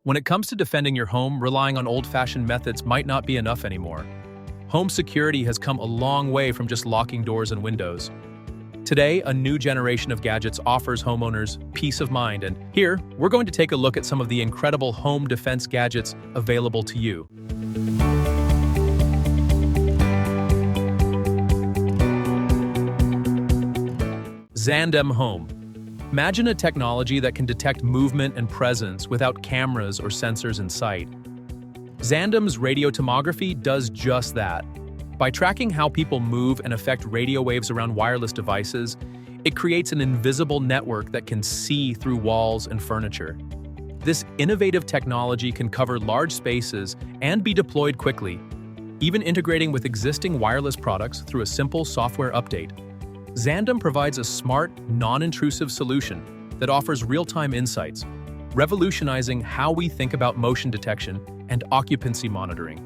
When it comes to defending your home, relying on old-fashioned methods might not be enough anymore. Home security has come a long way from just locking doors and windows. Today, a new generation of gadgets offers homeowners peace of mind, and here, we're going to take a look at some of the incredible home defense gadgets available to you. Xandem Home. Imagine a technology that can detect movement and presence without cameras or sensors in sight. Xandem's radio tomography does just that. By tracking how people move and affect radio waves around wireless devices, it creates an invisible network that can see through walls and furniture. This innovative technology can cover large spaces and be deployed quickly, even integrating with existing wireless products through a simple software update. Xandem provides a smart, non-intrusive solution that offers real-time insights, revolutionizing how we think about motion detection and occupancy monitoring.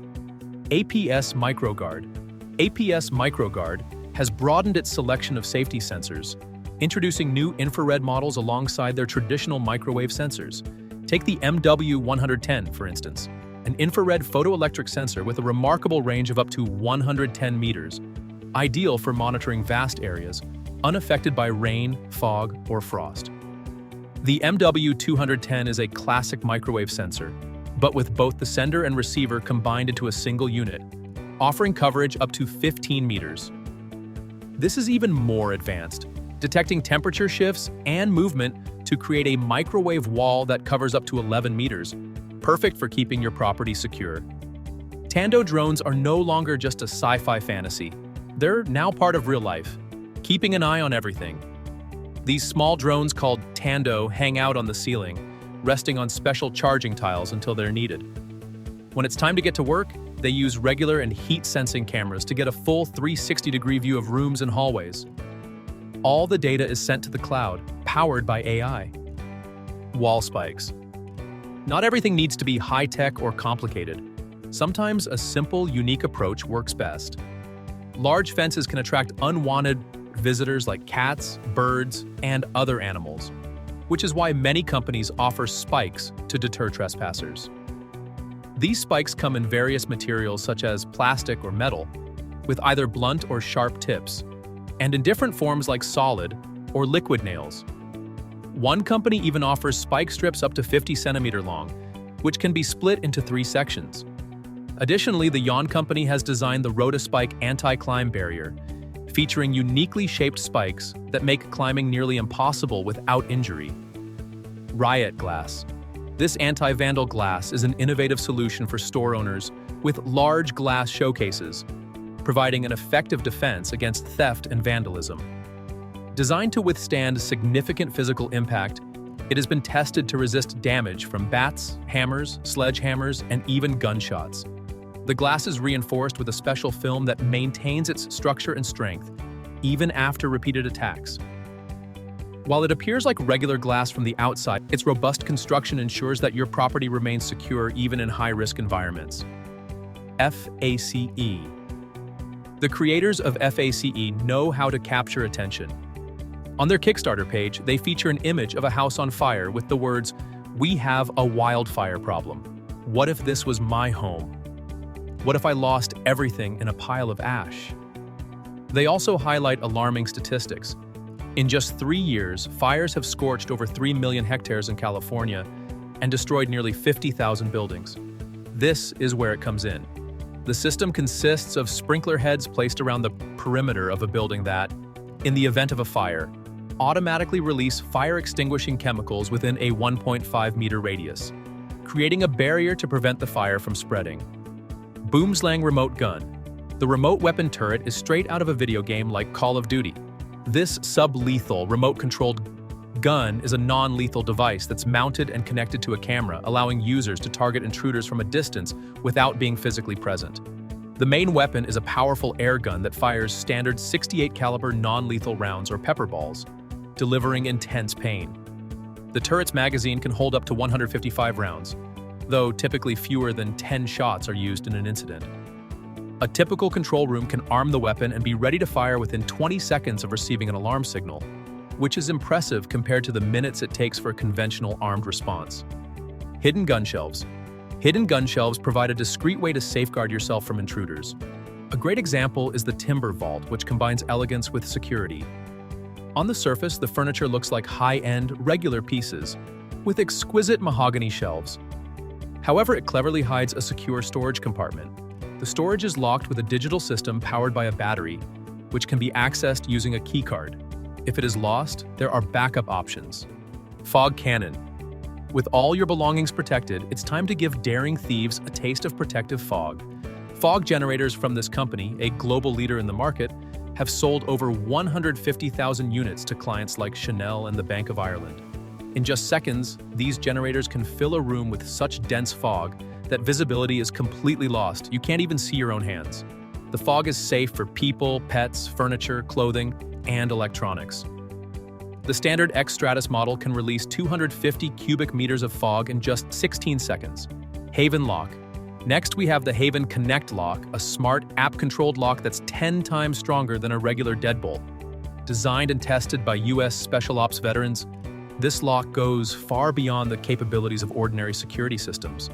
APS MicroGuard. APS MicroGuard has broadened its selection of safety sensors, introducing new infrared models alongside their traditional microwave sensors. Take the MW110, for instance, an infrared photoelectric sensor with a remarkable range of up to 110 meters, ideal for monitoring vast areas, unaffected by rain, fog, or frost. The MW210 is a classic microwave sensor, but with both the sender and receiver combined into a single unit, offering coverage up to 15 meters. This is even more advanced, detecting temperature shifts and movement to create a microwave wall that covers up to 11 meters, perfect for keeping your property secure. Tando drones are no longer just a sci-fi fantasy. They're now part of real life, keeping an eye on everything. These small drones called Tando hang out on the ceiling, resting on special charging tiles until they're needed. When it's time to get to work, they use regular and heat-sensing cameras to get a full 360-degree view of rooms and hallways. All the data is sent to the cloud, powered by AI. Wall spikes. Not everything needs to be high-tech or complicated. Sometimes a simple, unique approach works best. Large fences can attract unwanted visitors like cats, birds, and other animals, which is why many companies offer spikes to deter trespassers. These spikes come in various materials such as plastic or metal, with either blunt or sharp tips, and in different forms like solid or liquid nails. One company even offers spike strips up to 50 centimeters long, which can be split into 3 sections. Additionally, the Yawn Company has designed the Rotospike anti-climb barrier, featuring uniquely shaped spikes that make climbing nearly impossible without injury. Riot Glass. This anti-vandal glass is an innovative solution for store owners with large glass showcases, providing an effective defense against theft and vandalism. Designed to withstand significant physical impact, it has been tested to resist damage from bats, hammers, sledgehammers, and even gunshots. The glass is reinforced with a special film that maintains its structure and strength, even after repeated attacks. While it appears like regular glass from the outside, its robust construction ensures that your property remains secure even in high-risk environments. FACE. The creators of FACE know how to capture attention. On their Kickstarter page, they feature an image of a house on fire with the words, "We have a wildfire problem. What if this was my home? What if I lost everything in a pile of ash?" They also highlight alarming statistics. In just 3 years, fires have scorched over 3 million hectares in California and destroyed nearly 50,000 buildings. This is where it comes in. The system consists of sprinkler heads placed around the perimeter of a building that, in the event of a fire, automatically release fire-extinguishing chemicals within a 1.5-meter radius, creating a barrier to prevent the fire from spreading. Boomslang Remote Gun. The remote weapon turret is straight out of a video game like Call of Duty. This sub-lethal, remote-controlled gun is a non-lethal device that's mounted and connected to a camera, allowing users to target intruders from a distance without being physically present. The main weapon is a powerful air gun that fires standard 68 caliber non-lethal rounds or pepper balls, delivering intense pain. The turret's magazine can hold up to 155 rounds, though typically fewer than 10 shots are used in an incident. A typical control room can arm the weapon and be ready to fire within 20 seconds of receiving an alarm signal, which is impressive compared to the minutes it takes for a conventional armed response. Hidden gun shelves. Hidden gun shelves provide a discreet way to safeguard yourself from intruders. A great example is the timber vault, which combines elegance with security. On the surface, the furniture looks like high-end, regular pieces, with exquisite mahogany shelves. However, it cleverly hides a secure storage compartment. The storage is locked with a digital system powered by a battery, which can be accessed using a keycard. If it is lost, there are backup options. Fog cannon. With all your belongings protected, it's time to give daring thieves a taste of protective fog. Fog generators from this company, a global leader in the market, have sold over 150,000 units to clients like Chanel and the Bank of Ireland. In just seconds, these generators can fill a room with such dense fog that visibility is completely lost. You can't even see your own hands. The fog is safe for people, pets, furniture, clothing, and electronics. The standard X Stratus model can release 250 cubic meters of fog in just 16 seconds. Haven Lock. Next, we have the Haven Connect Lock, a smart, app-controlled lock that's 10 times stronger than a regular deadbolt. Designed and tested by US Special Ops veterans, this lock goes far beyond the capabilities of ordinary security systems.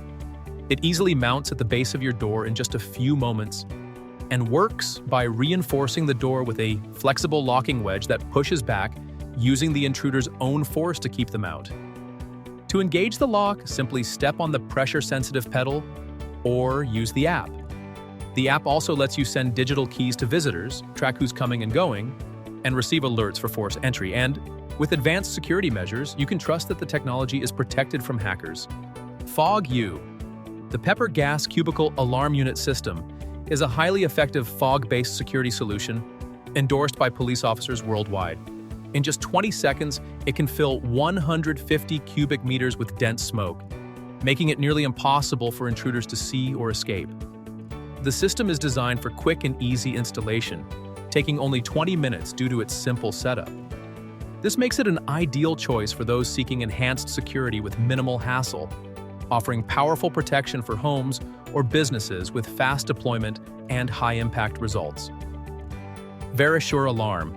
It easily mounts at the base of your door in just a few moments and works by reinforcing the door with a flexible locking wedge that pushes back, using the intruder's own force to keep them out. To engage the lock, simply step on the pressure-sensitive pedal or use the app. The app also lets you send digital keys to visitors, track who's coming and going, and receive alerts for forced entry. And with advanced security measures, you can trust that the technology is protected from hackers. Fog U. The Pepper Gas Cubicle Alarm Unit System is a highly effective fog-based security solution endorsed by police officers worldwide. In just 20 seconds, it can fill 150 cubic meters with dense smoke, making it nearly impossible for intruders to see or escape. The system is designed for quick and easy installation, taking only 20 minutes due to its simple setup. This makes it an ideal choice for those seeking enhanced security with minimal hassle, offering powerful protection for homes or businesses with fast deployment and high-impact results. Verisure Alarm.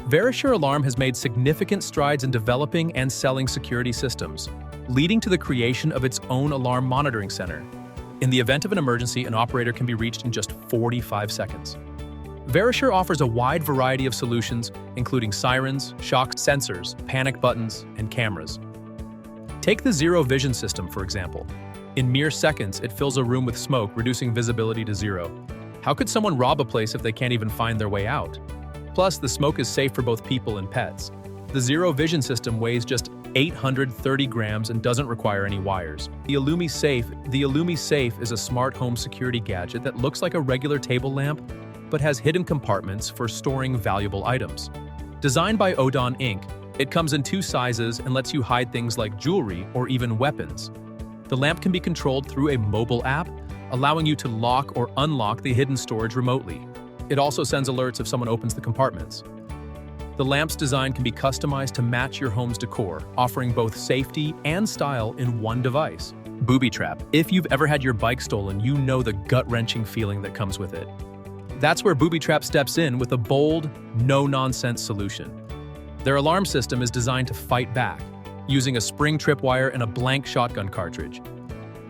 Verisure Alarm has made significant strides in developing and selling security systems, leading to the creation of its own alarm monitoring center. In the event of an emergency, an operator can be reached in just 45 seconds. Verisure offers a wide variety of solutions, including sirens, shock sensors, panic buttons, and cameras. Take the Zero Vision system, for example. In mere seconds, it fills a room with smoke, reducing visibility to zero. How could someone rob a place if they can't even find their way out? Plus, the smoke is safe for both people and pets. The Zero Vision system weighs just 830 grams and doesn't require any wires. The Illumi Safe is a smart home security gadget that looks like a regular table lamp, but has hidden compartments for storing valuable items. Designed by Odon Inc., it comes in 2 sizes and lets you hide things like jewelry or even weapons. The lamp can be controlled through a mobile app, allowing you to lock or unlock the hidden storage remotely. It also sends alerts if someone opens the compartments. The lamp's design can be customized to match your home's decor, offering both safety and style in one device. Booby trap. If you've ever had your bike stolen, you know the gut-wrenching feeling that comes with it. That's where Booby Trap steps in with a bold, no-nonsense solution. Their alarm system is designed to fight back, using a spring tripwire and a blank shotgun cartridge.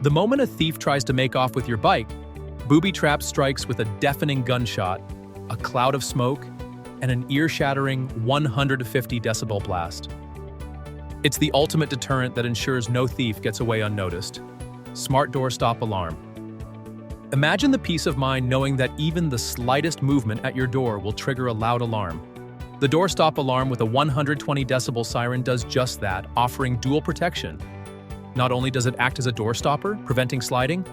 The moment a thief tries to make off with your bike, Booby Trap strikes with a deafening gunshot, a cloud of smoke, and an ear-shattering 150 decibel blast. It's the ultimate deterrent that ensures no thief gets away unnoticed. Smart Door Stop Alarm. Imagine the peace of mind knowing that even the slightest movement at your door will trigger a loud alarm. The Door Stop Alarm with a 120 decibel siren does just that, offering dual protection. Not only does it act as a door stopper, preventing sliding,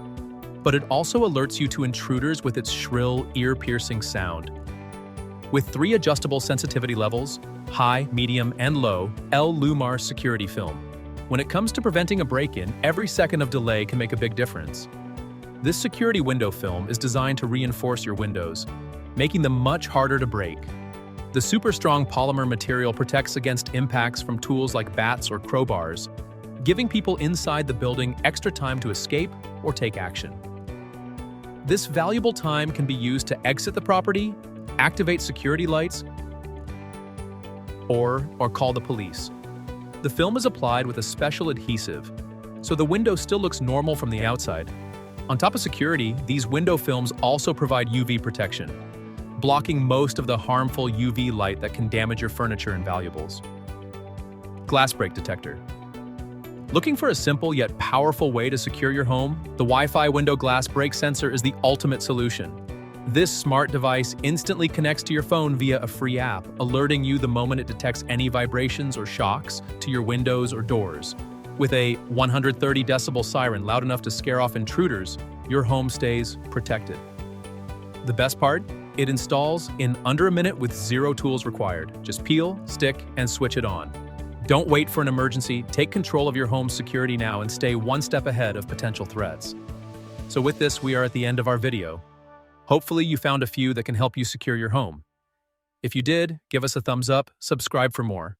but it also alerts you to intruders with its shrill, ear-piercing sound. With 3 adjustable sensitivity levels, high, medium, and low, L-Lumar security film. When it comes to preventing a break-in, every second of delay can make a big difference. This security window film is designed to reinforce your windows, making them much harder to break. The super strong polymer material protects against impacts from tools like bats or crowbars, giving people inside the building extra time to escape or take action. This valuable time can be used to exit the property, activate security lights, or call the police. The film is applied with a special adhesive, so the window still looks normal from the outside. On top of security, these window films also provide UV protection, blocking most of the harmful UV light that can damage your furniture and valuables. Glass break detector. Looking for a simple yet powerful way to secure your home? The Wi-Fi window glass break sensor is the ultimate solution. This smart device instantly connects to your phone via a free app, alerting you the moment it detects any vibrations or shocks to your windows or doors. With a 130 decibel siren loud enough to scare off intruders, your home stays protected. The best part? It installs in under a minute with 0 tools required. Just peel, stick, and switch it on. Don't wait for an emergency. Take control of your home's security now and stay one step ahead of potential threats. So with this, we are at the end of our video. Hopefully you found a few that can help you secure your home. If you did, give us a thumbs up, subscribe for more.